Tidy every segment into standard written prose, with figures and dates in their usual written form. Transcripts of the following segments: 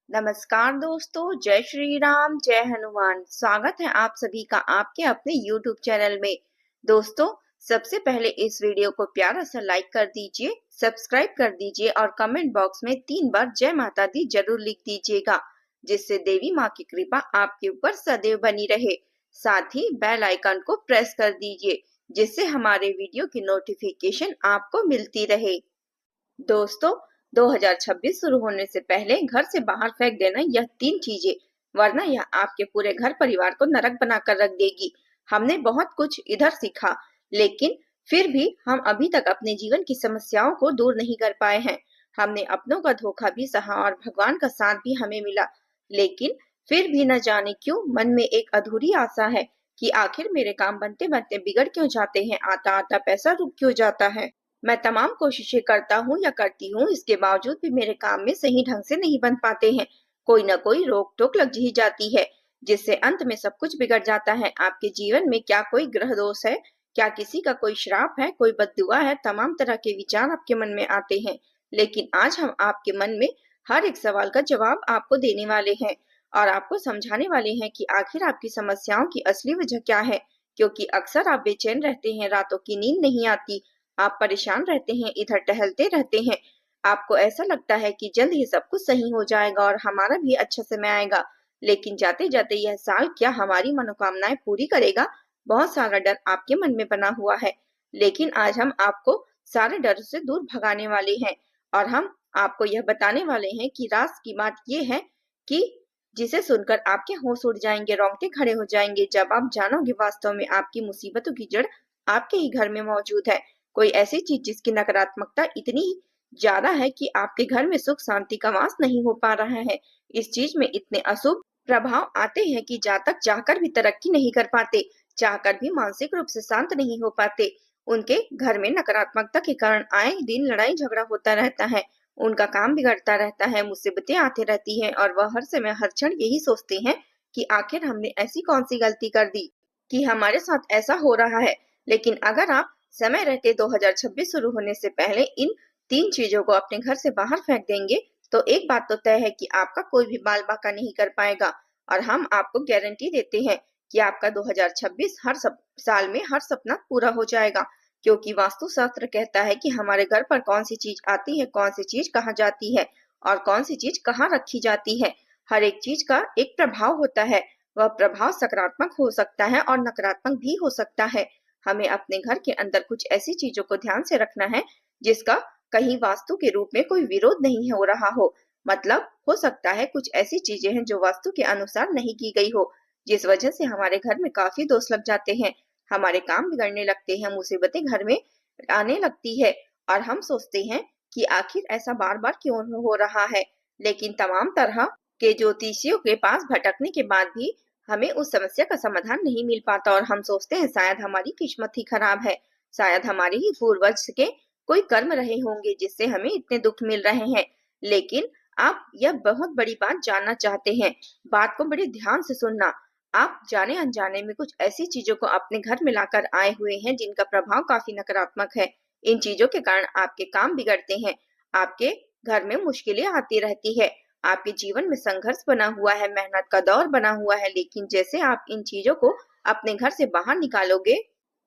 नमस्कार दोस्तों, जय श्री राम, जय हनुमान। स्वागत है आप सभी का आपके अपने YouTube चैनल में। दोस्तों, सबसे पहले इस वीडियो को प्यारा सा लाइक कर दीजिए, सब्सक्राइब कर दीजिए और कमेंट बॉक्स में 3 बार जय माता दी जरूर लिख दीजिएगा, जिससे देवी माँ की कृपा आपके ऊपर सदैव बनी रहे। साथ ही बेल आइकन को प्रेस कर दीजिए, जिससे हमारे वीडियो की नोटिफिकेशन आपको मिलती रहे। दोस्तों, 2026 शुरू होने से पहले घर से बाहर फेंक देना यह 3 चीजें, वरना यह आपके पूरे घर परिवार को नरक बनाकर रख देगी। हमने बहुत कुछ इधर सीखा, लेकिन फिर भी हम अभी तक अपने जीवन की समस्याओं को दूर नहीं कर पाए हैं। हमने अपनों का धोखा भी सहा और भगवान का साथ भी हमें मिला, लेकिन फिर भी न जाने क्यों मन में एक अधूरी आशा है कि आखिर मेरे काम बनते बनते बिगड़ क्यों जाते हैं, आता आता पैसा रुक क्यों जाता है। मैं तमाम कोशिशें करता हूँ या करती हूँ, इसके बावजूद भी मेरे काम में सही ढंग से नहीं बन पाते हैं। कोई न कोई रोक टोक लग ही जाती है, जिससे अंत में सब कुछ बिगड़ जाता है। आपके जीवन में क्या कोई ग्रह दोष है? क्या किसी का कोई श्राप है? कोई बद्दुआ है? तमाम तरह के विचार आपके मन में आते हैं, लेकिन आज हम आपके मन में हर एक सवाल का जवाब आपको देने वाले हैं और आपको समझाने वाले हैं कि आखिर आपकी समस्याओं की असली वजह क्या है। क्योंकि अक्सर आप बेचैन रहते हैं, रातों की नींद नहीं आती, आप परेशान रहते हैं, इधर टहलते रहते हैं। आपको ऐसा लगता है कि जल्द ही सब कुछ सही हो जाएगा और हमारा भी अच्छा समय आएगा, लेकिन जाते जाते यह साल क्या हमारी मनोकामनाएं पूरी करेगा? बहुत सारा डर आपके मन में बना हुआ है, लेकिन आज हम आपको सारे डर से दूर भगाने वाले हैं और हम आपको यह बताने वाले हैं कि राज की बात ये है कि जिसे सुनकर आपके होश उड़ जाएंगे, रोंगटे खड़े हो जाएंगे, जब आप जानोगे वास्तव में आपकी मुसीबतों की जड़ आपके ही घर में मौजूद है। कोई ऐसी चीज जिसकी नकारात्मकता इतनी ज्यादा है कि आपके घर में सुख शांति का वास नहीं हो पा रहा है। इस चीज में इतने अशुभ प्रभाव आते हैं कि जातक चाहकर भी तरक्की नहीं कर पाते, चाहकर भी मानसिक रूप से शांत नहीं हो पाते। उनके घर में नकारात्मकता के कारण आए दिन लड़ाई झगड़ा होता रहता है, उनका काम बिगड़ता रहता है, मुसीबतें आती रहती हैं और वह हर समय हर क्षण यही सोचते हैं कि आखिर हमने ऐसी कौन सी गलती कर दी कि हमारे साथ ऐसा हो रहा है। लेकिन अगर आप समय रहते 2026 शुरू होने से पहले इन 3 चीजों को अपने घर से बाहर फेंक देंगे, तो एक बात तो तय है कि आपका कोई भी बाल बाका नहीं कर पाएगा और हम आपको गारंटी देते हैं कि आपका 2026 साल में हर सपना पूरा हो जाएगा। क्योंकि वास्तुशास्त्र कहता है कि हमारे घर पर कौन सी चीज आती है, कौन सी चीज कहाँ जाती है और कौन सी चीज कहाँ रखी जाती है। हर एक चीज का एक प्रभाव होता है, वह प्रभाव सकारात्मक हो सकता है और नकारात्मक भी हो सकता है। हमें अपने घर के अंदर कुछ ऐसी चीजों को ध्यान से रखना है जिसका कहीं वास्तु के रूप में कोई विरोध नहीं हो रहा हो। मतलब हो सकता है कुछ ऐसी चीजें हैं जो वास्तु के अनुसार नहीं की गई हो, जिस वजह से हमारे घर में काफी दोष लग जाते हैं, हमारे काम बिगड़ने लगते हैं, मुसीबतें घर में आने लगती है और हम सोचते हैं कि आखिर ऐसा बार बार क्यों हो रहा है। लेकिन तमाम तरह के ज्योतिषियों के पास भटकने के बाद भी हमें उस समस्या का समाधान नहीं मिल पाता और हम सोचते हैं शायद हमारी किस्मत ही खराब है, शायद हमारे ही पूर्वज के कोई कर्म रहे होंगे जिससे हमें इतने दुख मिल रहे हैं। लेकिन आप यह बहुत बड़ी बात जानना चाहते हैं, बात को बड़े ध्यान से सुनना। आप जाने अनजाने में कुछ ऐसी चीजों को अपने घर में लाकर आए हुए हैं जिनका प्रभाव काफी नकारात्मक है। इन चीजों के कारण आपके काम बिगड़ते हैं, आपके घर में मुश्किलें आती रहती है, आपके जीवन में संघर्ष बना हुआ है, मेहनत का दौर बना हुआ है। लेकिन जैसे आप इन चीजों को अपने घर से बाहर निकालोगे,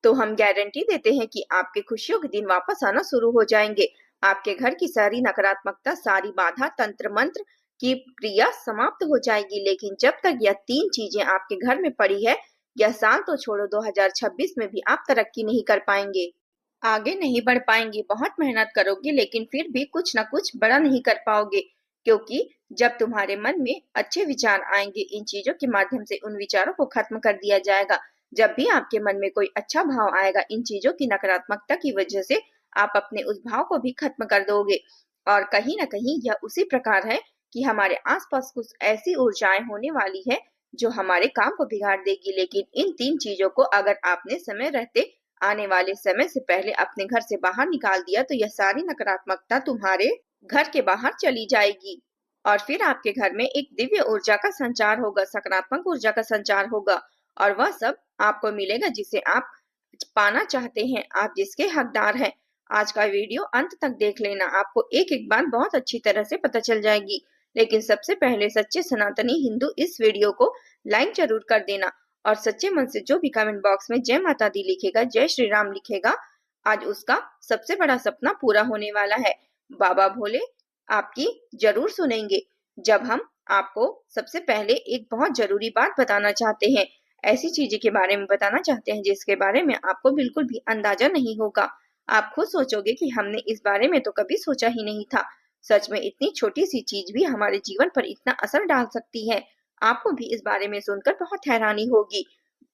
तो हम गारंटी देते हैं कि आपके खुशियों के दिन वापस आना शुरू हो जाएंगे। आपके घर की सारी नकारात्मकता, सारी बाधा, तंत्र मंत्र की क्रिया समाप्त हो जाएगी। लेकिन जब तक यह 3 चीजें आपके घर में पड़ी है, यह साल तो छोड़ो, 2026 में भी आप तरक्की नहीं कर पाएंगे, आगे नहीं बढ़ पाएंगे। बहुत मेहनत करोगे लेकिन फिर भी कुछ न कुछ बड़ा नहीं कर पाओगे। क्योंकि जब तुम्हारे मन में अच्छे विचार आएंगे, इन चीजों के माध्यम से उन विचारों को खत्म कर दिया जाएगा। जब भी आपके मन में कोई अच्छा भाव आएगा, इन चीजों की नकारात्मकता की वजह से आप अपने उस भाव को भी खत्म कर दोगे। और कहीं ना कहीं यह उसी प्रकार है कि हमारे आसपास कुछ ऐसी ऊर्जाएं होने वाली है जो हमारे काम को बिगाड़ देगी। लेकिन इन 3 चीजों को अगर आपने समय रहते, आने वाले समय से पहले अपने घर से बाहर निकाल दिया, तो यह सारी नकारात्मकता तुम्हारे घर के बाहर चली जाएगी और फिर आपके घर में एक दिव्य ऊर्जा का संचार होगा, सकारात्मक ऊर्जा का संचार होगा और वह सब आपको मिलेगा जिसे आप पाना चाहते हैं, आप जिसके हकदार हैं। आज का वीडियो अंत तक देख लेना, आपको एक एक बात बहुत अच्छी तरह से पता चल जाएगी। लेकिन सबसे पहले सच्चे सनातनी हिंदू इस वीडियो को लाइक जरूर कर देना और सच्चे मन से जो भी कमेंट बॉक्स में जय माता दी लिखेगा, जय श्री राम लिखेगा, आज उसका सबसे बड़ा सपना पूरा होने वाला है। बाबा भोले आपकी जरूर सुनेंगे। जब हम आपको सबसे पहले एक बहुत जरूरी बात बताना चाहते हैं, ऐसी चीजें के बारे में बताना चाहते हैं जिसके बारे में आपको बिल्कुल भी अंदाजा नहीं होगा। आप खुद सोचोगे कि हमने इस बारे में तो कभी सोचा ही नहीं था। सच में इतनी छोटी सी चीज भी हमारे जीवन पर इतना असर डाल सकती है। आपको भी इस बारे में सुनकर बहुत हैरानी होगी,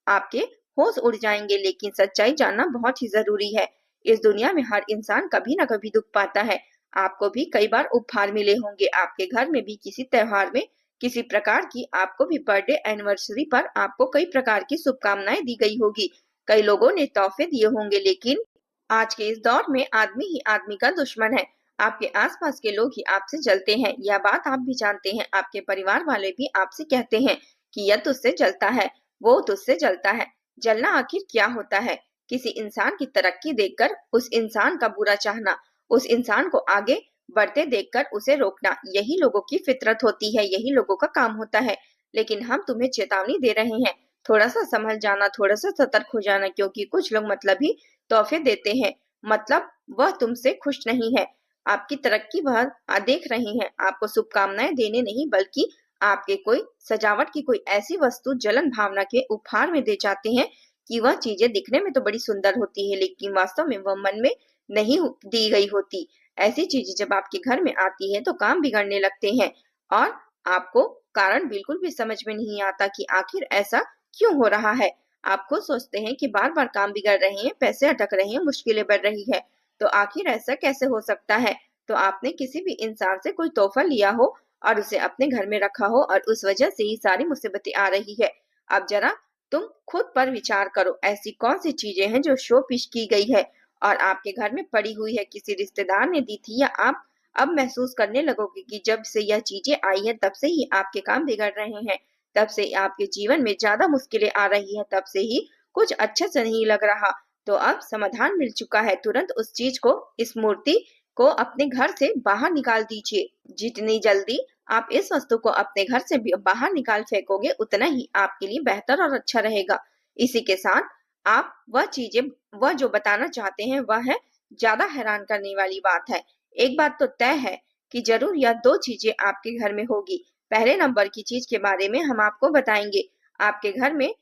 आपके होश उड़ जाएंगे। लेकिन सच्चाई जानना बहुत ही जरूरी है। इस दुनिया में हर इंसान कभी ना कभी दुख पाता है। आपको भी कई बार उपहार मिले होंगे, आपके घर में भी किसी त्योहार में किसी प्रकार की, आपको भी बर्थडे एनिवर्सरी पर आपको कई प्रकार की शुभकामनाएं दी गई होगी, कई लोगों ने तोहफे दिए होंगे। लेकिन आज के इस दौर में आदमी ही आदमी का दुश्मन है। आपके आसपास के लोग ही आपसे जलते हैं, यह बात आप भी जानते हैं। आपके परिवार वाले भी आपसे कहते हैं कि यह तुझसे जलता है, वो तुझसे जलता है। जलना आखिर क्या होता है? किसी इंसान की तरक्की देखकर उस इंसान का बुरा चाहना, उस इंसान को आगे बढ़ते देखकर उसे रोकना, यही लोगों की फितरत होती है, यही लोगों का काम होता है। लेकिन हम तुम्हें चेतावनी दे रहे हैं, थोड़ा सा संभल जाना, थोड़ा सा सतर्क हो जाना, क्योंकि कुछ लोग मतलबी तोहफे देते हैं। मतलब वह तुमसे खुश नहीं है, आपकी तरक्की वह देख रहे हैं, आपको शुभकामनाएं देने नहीं बल्कि आपके कोई सजावट की कोई ऐसी वस्तु जलन भावना के उपहार में दे जाते हैं कि वह चीजें दिखने में तो बड़ी सुंदर होती है, लेकिन वास्तव में वह मन में नहीं दी गई होती। ऐसी चीजें जब आपके घर में आती है तो काम बिगड़ने लगते हैं और आपको कारण बिल्कुल भी समझ में नहीं आता कि आखिर ऐसा क्यों हो रहा है। आप खुद सोचते हैं कि बार बार काम बिगड़ रहे हैं, पैसे अटक रहे हैं, मुश्किलें बढ़ रही है, तो आखिर ऐसा कैसे हो सकता है? तो आपने किसी भी इंसान से कोई तोहफा लिया हो और उसे अपने घर में रखा हो और उस वजह से ही सारी मुसीबतें आ रही है। अब जरा तुम खुद पर विचार करो, ऐसी कौन सी चीजें हैं जो शो पीश की गई है और आपके घर में पड़ी हुई है, किसी रिश्तेदार ने दी थी, या आप अब महसूस करने लगोगे कि जब से यह चीजें आई है तब से ही आपके काम बिगड़ रहे हैं, तब से आपके जीवन में ज्यादा मुश्किलें आ रही है, तब से ही कुछ अच्छा से नहीं लग रहा। तो अब समाधान मिल चुका है, तुरंत उस चीज को, इस मूर्ति को अपने घर से बाहर निकाल दीजिए। जितनी जल्दी आप इस वस्तु को अपने घर से बाहर निकाल फेंकोगे उतना ही आपके लिए बेहतर और अच्छा रहेगा। इसी के साथ आप वह जो बताना चाहते हैं वह है ज्यादा हैरान करने वाली बात है। एक बात तो तय है कि जरूर यह दो चीजें आपके घर में होगी। पहले नंबर की चीज के बारे में हम आपको बताएंगे, आपके घर में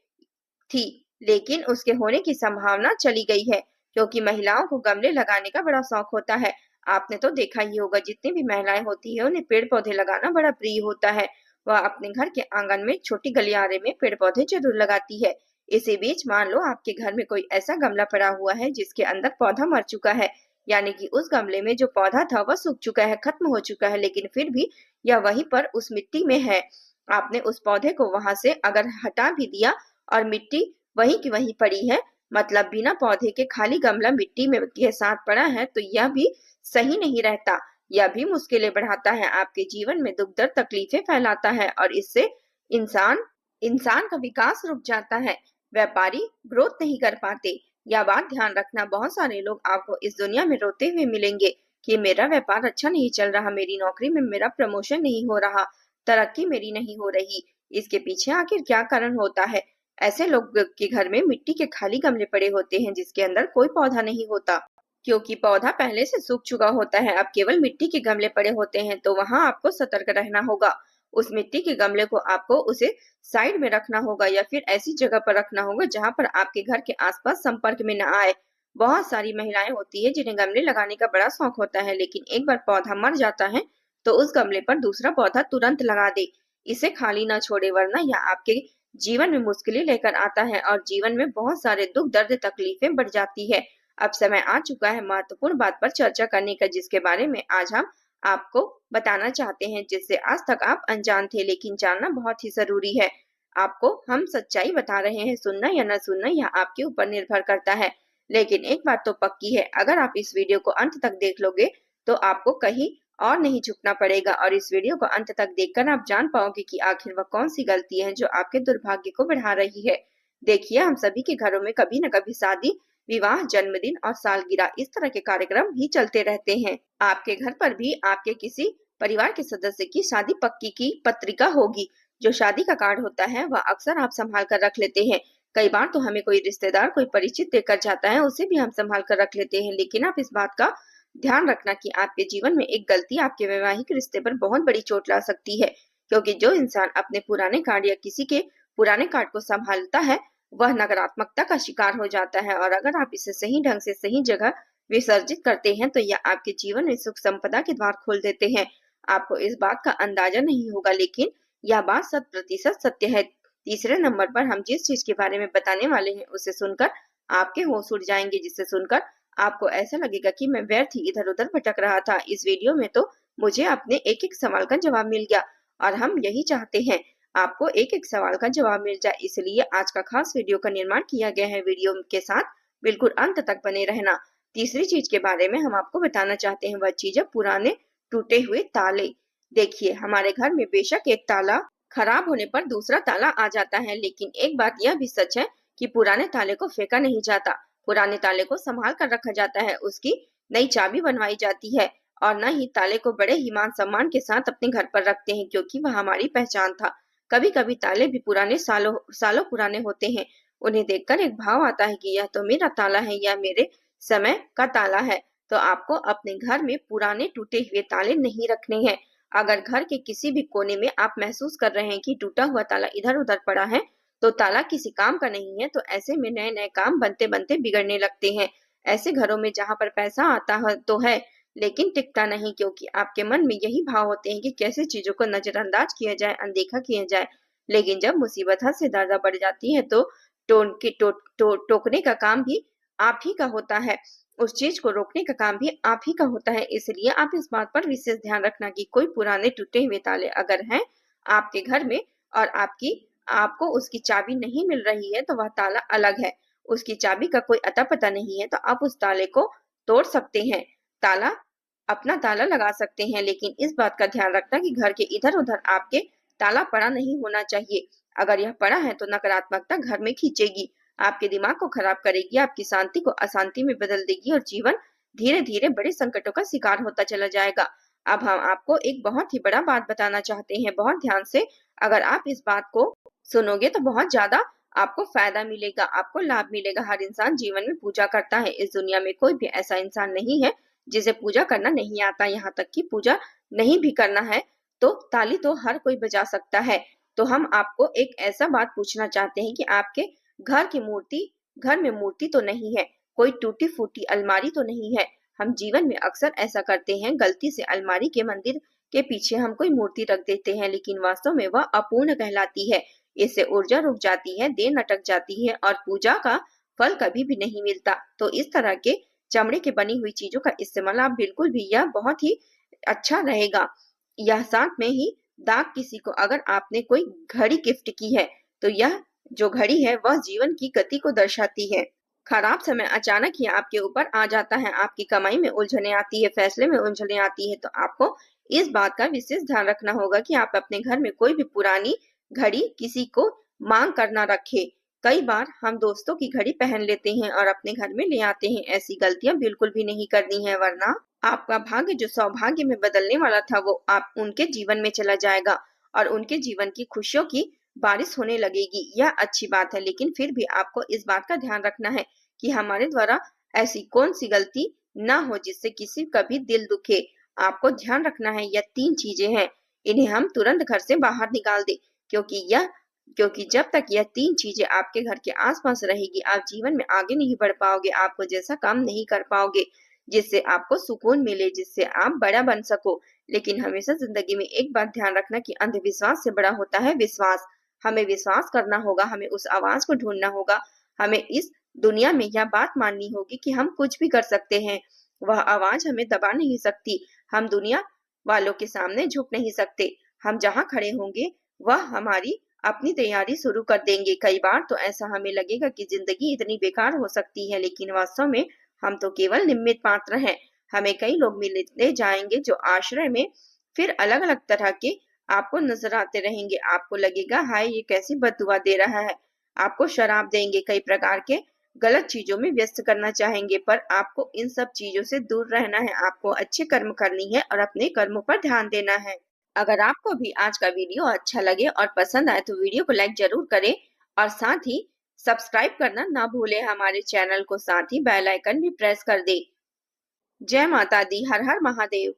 थी लेकिन उसके होने की संभावना चली गई है, क्योंकि महिलाओं को गमले लगाने का बड़ा शौक होता है। आपने तो देखा ही होगा, जितनी भी महिलाएं होती है उन्हें पेड़ पौधे लगाना बड़ा प्रिय होता है। वह अपने घर के आंगन में छोटी गलियारे में पेड़ पौधे जरूर लगाती है। इसी बीच मान लो आपके घर में कोई ऐसा गमला पड़ा हुआ है जिसके अंदर पौधा मर चुका है, यानी कि उस गमले में जो पौधा था वह सूख चुका है, खत्म हो चुका है, लेकिन फिर भी यह वहीं पर उस मिट्टी में है। आपने उस पौधे को वहां से अगर हटा भी दिया और मिट्टी वहीं की वहीं पड़ी है, मतलब बिना पौधे के खाली गमला मिट्टी में के साथ पड़ा है, तो यह भी सही नहीं रहता। यह भी मुश्किलें बढ़ाता है, आपके जीवन में दुख दर्द तकलीफें फैलाता है और इससे इंसान इंसान का विकास रुक जाता है, व्यापारी ग्रोथ नहीं कर पाते। यह बात ध्यान रखना, बहुत सारे लोग आपको इस दुनिया में रोते हुए मिलेंगे कि मेरा व्यापार अच्छा नहीं चल रहा, मेरी नौकरी में मेरा प्रमोशन नहीं हो रहा, तरक्की मेरी नहीं हो रही। इसके पीछे आखिर क्या कारण होता है? ऐसे लोग के घर में मिट्टी के खाली गमले पड़े होते हैं जिसके अंदर कोई पौधा नहीं होता, क्योंकि पौधा पहले से सूख चुका होता है। अब केवल मिट्टी के गमले पड़े होते हैं, तो वहां आपको सतर्क रहना होगा। उस मिट्टी के गमले को आपको उसे साइड में रखना होगा या फिर ऐसी जगह पर रखना होगा जहां पर आपके घर के आसपास संपर्क में न आए। बहुत सारी महिलाएं होती है जिन्हें गमले लगाने का बड़ा शौक होता है, लेकिन एक बार पौधा मर जाता है तो उस गमले पर दूसरा पौधा तुरंत लगा दे, इसे खाली ना छोड़े, वरना यह आपके जीवन में मुश्किलें लेकर आता है और जीवन में बहुत सारे दुख दर्द तकलीफें बढ़ जाती है। अब समय आ चुका है महत्वपूर्ण बात पर चर्चा करने का, जिसके बारे में आज हम आपको बताना चाहते हैं, जिससे आज तक आप अनजान थे, लेकिन जानना बहुत ही जरूरी है। आपको हम सच्चाई बता रहे हैं, सुनना या न सुनना यह आपके ऊपर निर्भर करता है। लेकिन एक बात तो पक्की है, अगर आप इस वीडियो को अंत तक देख लोगे तो आपको कहीं और नहीं झुकना पड़ेगा और इस वीडियो को अंत तक देखकर आप जान पाओगे कि आखिर वह कौन सी गलती है जो आपके दुर्भाग्य को बढ़ा रही है। देखिए, हम सभी के घरों में कभी न कभी शादी, विवाह, जन्मदिन और सालगिरह इस तरह के कार्यक्रम भी चलते रहते हैं। आपके घर पर भी आपके किसी परिवार के सदस्य की शादी पक्की की पत्रिका होगी। जो शादी का कार्ड होता है वह अक्सर आप संभाल कर रख लेते हैं। कई बार तो हमें कोई रिश्तेदार कोई परिचित देकर जाता है, उसे भी हम संभाल कर रख लेते हैं। लेकिन आप इस बात का ध्यान रखना कि आपके जीवन में एक गलती आपके वैवाहिक रिश्ते पर बहुत बड़ी चोट ला सकती है, क्योंकि जो इंसान अपने पुराने कार्ड या किसी के पुराने कार्ड को संभालता है वह नकारात्मकता का शिकार हो जाता है। और अगर आप इसे सही ढंग से सही जगह विसर्जित करते हैं तो यह आपके जीवन में सुख संपदा के द्वार खोल देते हैं। आपको इस बात का अंदाजा नहीं होगा, लेकिन यह बात 100% सत्य है। तीसरे नंबर पर हम जिस चीज के बारे में बताने वाले हैं उसे सुनकर आपके होश उड़ जाएंगे, जिसे सुनकर आपको ऐसा लगेगा कि मैं व्यर्थ ही इधर उधर भटक रहा था। इस वीडियो में तो मुझे अपने एक एक सवाल का जवाब मिल गया, और हम यही चाहते हैं आपको एक एक सवाल का जवाब मिल जाए, इसलिए आज का खास वीडियो का निर्माण किया गया है। वीडियो के साथ बिल्कुल अंत तक बने रहना। तीसरी चीज के बारे में हम आपको बताना चाहते हैं, वह चीज है पुराने टूटे हुए ताले। देखिए, हमारे घर में बेशक एक ताला खराब होने पर दूसरा ताला आ जाता है, लेकिन एक बात यह भी सच है कि पुराने ताले को फेंका नहीं जाता। पुराने ताले को संभाल कर रखा जाता है, उसकी नई चाबी बनवाई जाती है, और न ही ताले को बड़े ही मान सम्मान के साथ अपने घर पर रखते हैं, क्योंकि वह हमारी पहचान था। कभी कभी ताले भी पुराने सालों सालों पुराने होते हैं। उन्हें देखकर एक भाव आता है कि यह तो मेरा ताला है, यह मेरे समय का ताला है। तो आपको अपने घर में पुराने टूटे हुए ताले नहीं रखने हैं। अगर घर के किसी भी कोने में आप महसूस कर रहे हैं कि टूटा हुआ ताला इधर उधर पड़ा है, तो ताला किसी काम का नहीं है। तो ऐसे में नए नए काम बनते बनते बिगड़ने लगते हैं। ऐसे घरों में जहां पर पैसा आता है तो है, लेकिन टिकता नहीं, क्योंकि आपके मन में यही भाव होते हैं कि कैसे चीजों को नजरअंदाज किया जाए, अनदेखा किया जाए। लेकिन जब मुसीबत हद से ज्यादा बढ़ जाती है तो टोकने का काम भी आप ही का होता है। उस चीज को रोकने का काम भी आप ही का होता है। इसलिए आप इस बात पर विशेष ध्यान रखना कि कोई पुराने टूटे हुए ताले अगर हैं आपके घर में और आपको उसकी चाबी नहीं मिल रही है, तो वह ताला अलग है। उसकी चाबी का कोई अता पता नहीं है, तो आप उस ताले को तोड़ सकते हैं। ताला अपना ताला लगा सकते हैं, लेकिन इस बात का ध्यान रखना कि घर के इधर उधर आपके ताला पड़ा नहीं होना चाहिए। अगर यह पड़ा है तो नकारात्मकता घर में खींचेगी, आपके दिमाग को खराब करेगी, आपकी शांति को अशांति में बदल देगी, और जीवन धीरे धीरे बड़े संकटों का शिकार होता चला जाएगा। अब हम आपको एक बहुत ही बड़ा बात बताना चाहते हैं, बहुत ध्यान से। अगर आप इस बात को सुनोगे तो बहुत ज्यादा आपको फायदा मिलेगा, आपको लाभ मिलेगा। हर इंसान जीवन में पूजा करता है। इस दुनिया में कोई भी ऐसा इंसान नहीं है जिसे पूजा करना नहीं आता। यहाँ तक कि पूजा नहीं भी करना है तो ताली तो हर कोई बजा सकता है। तो हम आपको एक ऐसा बात पूछना चाहते हैं कि आपके घर में मूर्ति तो नहीं है, कोई टूटी फूटी अलमारी तो नहीं है। हम जीवन में अक्सर ऐसा करते हैं, गलती से अलमारी के मंदिर के पीछे हम कोई मूर्ति रख देते हैं, लेकिन वास्तव में वह अपूर्ण कहलाती है। इससे ऊर्जा रुक जाती है, देर अटक जाती है, और पूजा का फल कभी भी नहीं मिलता। तो इस तरह के चमड़े के बनी हुई चीजों का इस्तेमाल आप बिल्कुल भी, यह बहुत ही अच्छा रहेगा। यह साथ में ही दाग किसी को अगर आपने कोई घड़ी गिफ्ट की है, तो यह जो घड़ी है वह जीवन की गति को दर्शाती है। खराब समय अचानक ही आपके ऊपर आ जाता है, आपकी कमाई में उलझने आती है, फैसले में उलझने आती है। तो आपको इस बात का विशेष ध्यान रखना होगा कि आप अपने घर में कोई भी पुरानी घड़ी किसी को मांग कर ना रखे। कई बार हम दोस्तों की घड़ी पहन लेते हैं और अपने घर में ले आते हैं। ऐसी गलतियां बिल्कुल भी नहीं करनी है, वरना आपका भाग्य जो सौभाग्य में बदलने वाला था वो आप उनके जीवन में चला जाएगा, और उनके जीवन की खुशियों की बारिश होने लगेगी। यह अच्छी बात है, लेकिन फिर भी आपको इस बात का ध्यान रखना है कि हमारे द्वारा ऐसी कौन सी गलती ना हो जिससे किसी का भी दिल दुखे। आपको ध्यान रखना है, यह 3 चीजें हैं, इन्हें हम तुरंत घर से बाहर निकाल दें, क्योंकि जब तक यह 3 चीजें आपके घर के आसपास रहेगी, आप जीवन में आगे नहीं बढ़ पाओगे। आपको जैसा काम नहीं कर पाओगे जिससे आपको सुकून मिले, जिससे आप बड़ा बन सको। लेकिन हमेशा जिंदगी में एक बात ध्यान रखना कि अंधविश्वास से बड़ा होता है विश्वास। हमें विश्वास करना होगा, हमें उस आवाज को ढूंढना होगा, हमें इस दुनिया में यह बात माननी होगी कि हम कुछ भी कर सकते हैं। वह आवाज हमें दबा नहीं सकती। हम दुनिया वालों के सामने झुक नहीं सकते। हम जहाँ खड़े होंगे वह हमारी अपनी तैयारी शुरू कर देंगे। कई बार तो ऐसा हमें लगेगा कि जिंदगी इतनी बेकार हो सकती है, लेकिन वास्तव में हम तो केवल निमित्त मात्र हैं। हमें कई लोग मिलते जाएंगे जो आश्रय में फिर अलग अलग तरह के आपको नजर आते रहेंगे। आपको लगेगा हाय ये कैसी बददुआ दे रहा है। आपको शराब देंगे, कई प्रकार के गलत चीजों में व्यस्त करना चाहेंगे, पर आपको इन सब चीजों से दूर रहना है। आपको अच्छे कर्म करनी है और अपने कर्मों पर ध्यान देना है। अगर आपको भी आज का वीडियो अच्छा लगे और पसंद आए तो वीडियो को लाइक जरूर करें और साथ ही सब्सक्राइब करना ना भूलें हमारे चैनल को। साथ ही बेल आइकन भी प्रेस कर दें। जय माता दी। हर हर महादेव।